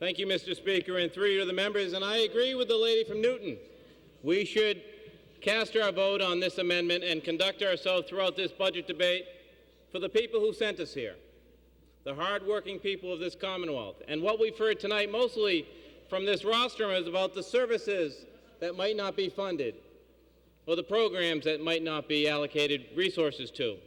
Thank you, Mr. Speaker, and through you to the members, and I agree with the lady from Newton. We should cast our vote on this amendment and conduct ourselves throughout this budget debate for the people who sent us here, the hard-working people of this Commonwealth. And what we've heard tonight mostly from this rostrum is about the services that might not be funded or the programs that might not be allocated resources to.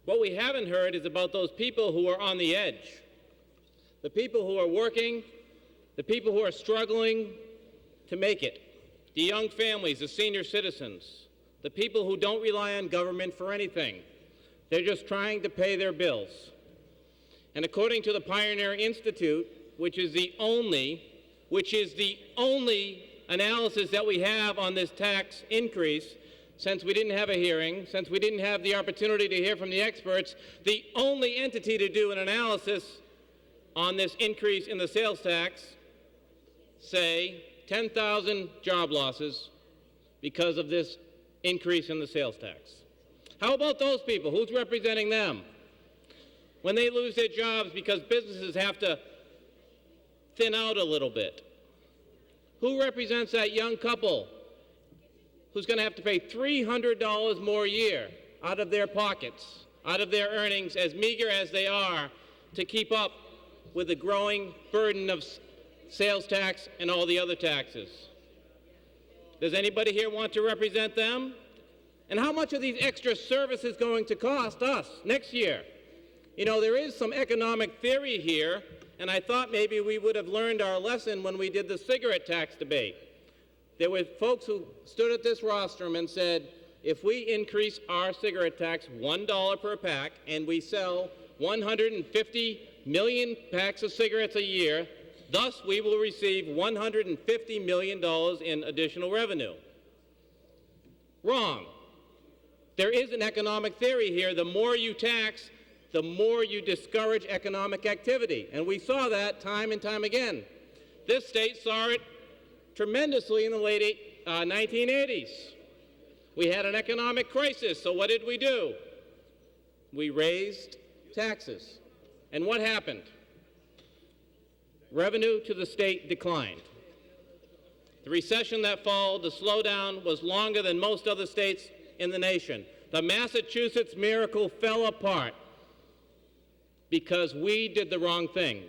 What we haven't heard is about those people who are on the edge, the people who are working, the people who are struggling to make it, the young families, the senior citizens, the people who don't rely on government for anything. They're just trying to pay their bills. And according to the Pioneer Institute, which is the only analysis that we have on this tax increase, since we didn't have a hearing, since we didn't have the opportunity to hear from the experts, the only entity to do an analysis on this increase in the sales tax, say 10,000 job losses because of this increase in the sales tax. How about those people? Who's representing them? When they lose their jobs because businesses have to thin out a little bit. Who represents that young couple who's going to have to pay $300 more a year out of their pockets, out of their earnings, as meager as they are, to keep up with the growing burden of sales tax and all the other taxes? Does anybody here want to represent them? And how much are these extra services going to cost us next year? You know, there is some economic theory here, and I thought maybe we would have learned our lesson when we did the cigarette tax debate. There were folks who stood at this rostrum and said, if we increase our cigarette tax $1 per pack and we sell 150 million packs of cigarettes a year, thus we will receive $150 million in additional revenue. Wrong. There is an economic theory here. The more you tax, the more you discourage economic activity. And we saw that time and time again. This state saw it tremendously in the late 1980s. We had an economic crisis, so what did we do? We raised taxes. And what happened? Revenue to the state declined. The recession that followed, the slowdown, was longer than most other states in the nation. The Massachusetts miracle fell apart because we did the wrong thing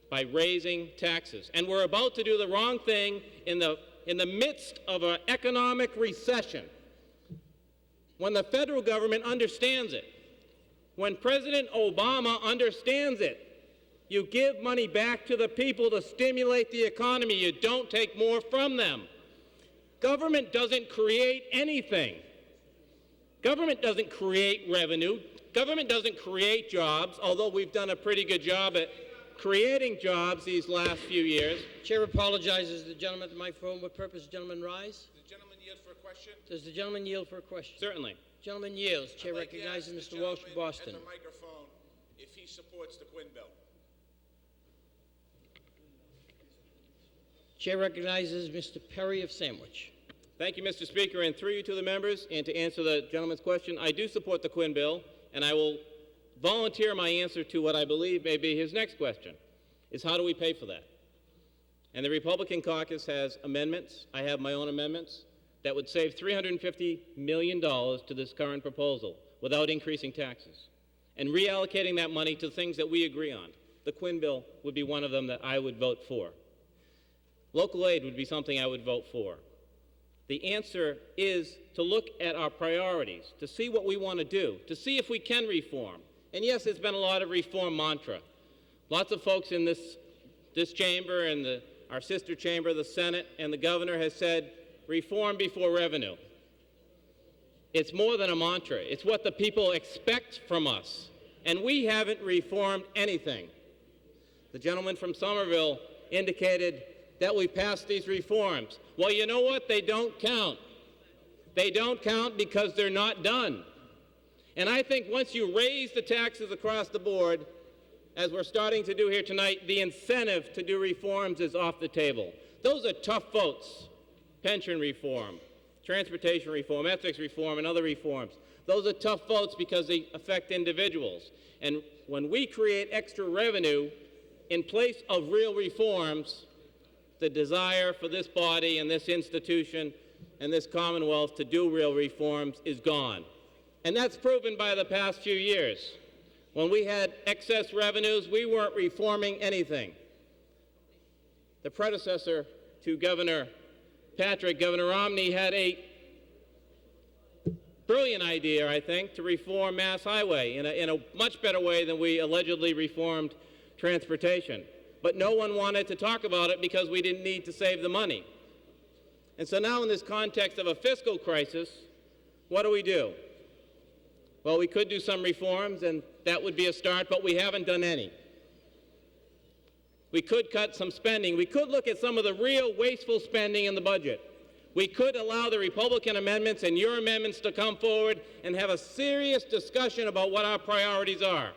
by raising taxes. And we're about to do the wrong thing in the midst of an economic recession, when the federal government understands it, when President Obama understands it. You give money back to the people to stimulate the economy. You don't take more from them. Government doesn't create anything. Government doesn't create revenue. Government doesn't create jobs, although we've done a pretty good job at creating jobs these last few years. Chair apologizes to the gentleman at the microphone. What purpose does the gentleman rise? Does the gentleman yield for a question? Does the gentleman yield for a question? Certainly. Gentleman yields. Chair recognizes Mr. Walsh of Boston. At the microphone, if he supports the Quinn bill. Chair recognizes Mr. Perry of Sandwich. Thank you, Mr. Speaker, and through you to the members, and to answer the gentleman's question, I do support the Quinn bill, and I will volunteer my answer to what I believe may be his next question, is how do we pay for that? And the Republican caucus has amendments. I have my own amendments that would save $350 million to this current proposal without increasing taxes and reallocating that money to things that we agree on. The Quinn bill would be one of them that I would vote for. Local aid would be something I would vote for. The answer is to look at our priorities, to see what we want to do, to see if we can reform. And yes, there's been a lot of reform mantra. Lots of folks in this chamber and our sister chamber, the Senate, and the governor has said, reform before revenue. It's more than a mantra. It's what the people expect from us. And we haven't reformed anything. The gentleman from Somerville indicated that we passed these reforms. Well, you know what? They don't count. They don't count because they're not done. And I think once you raise the taxes across the board, as we're starting to do here tonight, the incentive to do reforms is off the table. Those are tough votes. Pension reform, transportation reform, ethics reform, and other reforms. Those are tough votes because they affect individuals. And when we create extra revenue in place of real reforms, the desire for this body and this institution and this Commonwealth to do real reforms is gone. And that's proven by the past few years. When we had excess revenues, we weren't reforming anything. The predecessor to Governor Patrick, Governor Romney, had a brilliant idea, I think, to reform Mass Highway in a much better way than we allegedly reformed transportation. But no one wanted to talk about it because we didn't need to save the money. And so now in this context of a fiscal crisis, what do? Well, we could do some reforms, and that would be a start, but we haven't done any. We could cut some spending. We could look at some of the real wasteful spending in the budget. We could allow the Republican amendments and your amendments to come forward and have a serious discussion about what our priorities are.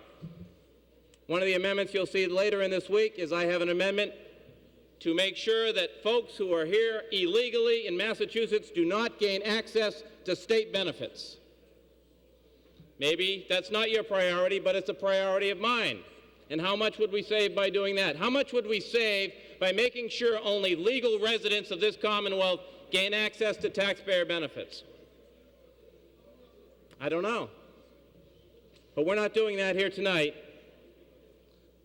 One of the amendments you'll see later in this week is I have an amendment to make sure that folks who are here illegally in Massachusetts do not gain access to state benefits. Maybe that's not your priority, but it's a priority of mine. And how much would we save by doing that? How much would we save by making sure only legal residents of this Commonwealth gain access to taxpayer benefits? I don't know. But we're not doing that here tonight.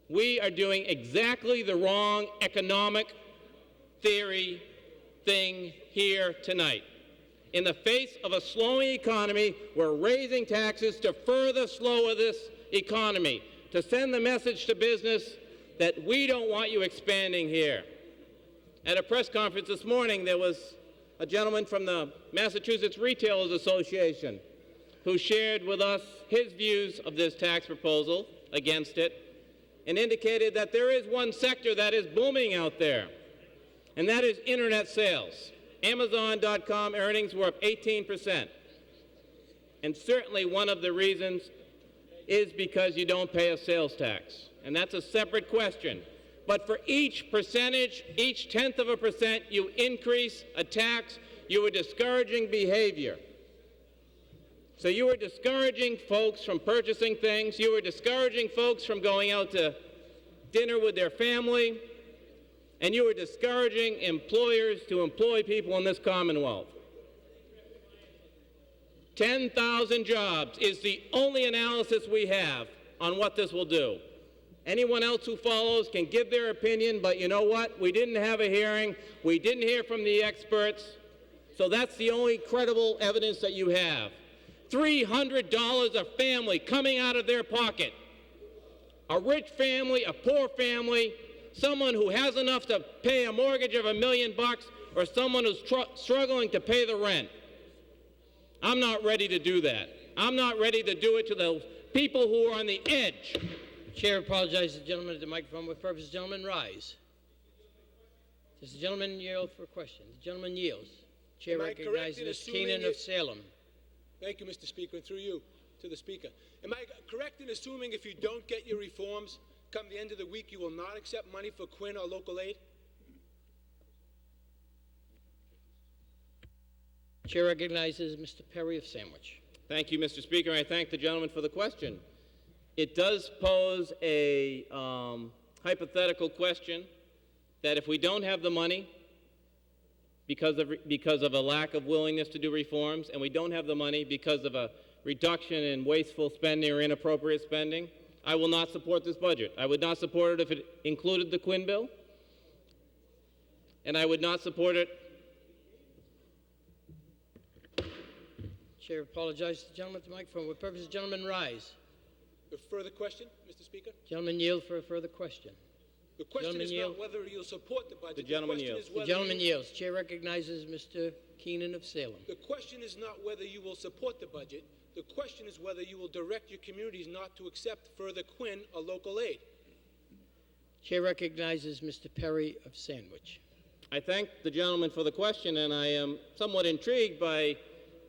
We are doing exactly the wrong economic theory thing here tonight. In the face of a slowing economy, we're raising taxes to further slow this economy, to send the message to business that we don't want you expanding here. At a press conference this morning, there was a gentleman from the Massachusetts Retailers Association who shared with us his views of this tax proposal against it, and indicated that there is one sector that is booming out there, and that is internet sales. Amazon.com earnings were up 18%. And certainly one of the reasons is because you don't pay a sales tax. And that's a separate question. But for each percentage, each 0.1% you increase a tax, you are discouraging behavior. So you are discouraging folks from purchasing things. You are discouraging folks from going out to dinner with their family. And you are discouraging employers to employ people in this Commonwealth. 10,000 jobs is the only analysis we have on what this will do. Anyone else who follows can give their opinion, but you know what? We didn't have a hearing. We didn't hear from the experts. So that's the only credible evidence that you have. $300 a family coming out of their pocket. A rich family, a poor family, someone who has enough to pay a mortgage of $1 million, or someone who's struggling to pay the rent. I'm not ready to do that. I'm not ready to do it to the people who are on the edge. Chair apologizes to the gentleman at the microphone with purpose. Gentleman rise. Does the gentleman yield for a question? The gentleman yields. Chair recognizes Ms. Keenan of Salem. Thank you, Mr. Speaker, and through you to the Speaker. Am I correct in assuming if you don't get your reforms, come the end of the week, you will not accept money for Quinn or local aid? Chair recognizes Mr. Perry of Sandwich. Thank you, Mr. Speaker. I thank the gentleman for the question. It does pose a hypothetical question that if we don't have the money because of a lack of willingness to do reforms, and we don't have the money because of a reduction in wasteful spending or inappropriate spending, I will not support this budget. I would not support it if it included the Quinn bill, and I would not support it. Chair apologizes to the gentleman at the microphone. With purpose, the gentleman rise. A further question, Mr. Speaker? Gentleman yield for a further question. The question Gentleman is yield. not whether you'll support the budget. The gentleman question yields. is The whether gentleman yields. Chair recognizes Mr. Keenan of Salem. The question is not whether you will support the budget. The question is whether you will direct your communities not to accept further Quinn or local aid. Chair recognizes Mr. Perry of Sandwich. I thank the gentleman for the question, and I am somewhat intrigued by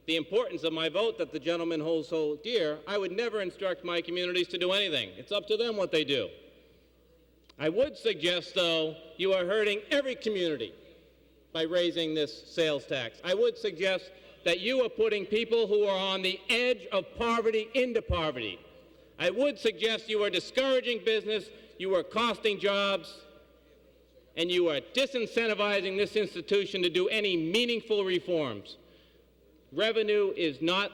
the importance of my vote that the gentleman holds so dear. I would never instruct my communities to do anything. It's up to them what they do. I would suggest, though, you are hurting every community by raising this sales tax. I would suggest that you are putting people who are on the edge of poverty into poverty. I would suggest you are discouraging business. you are costing jobs, and you are disincentivizing this institution to do any meaningful reforms. Revenue is not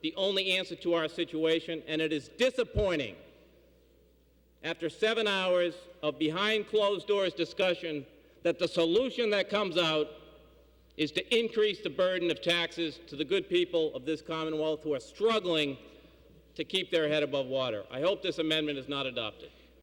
the only answer to our situation, and it is disappointing, after 7 hours of behind closed doors discussion, that the solution that comes out is to increase the burden of taxes to the good people of this Commonwealth who are struggling to keep their head above water. I hope this amendment is not adopted.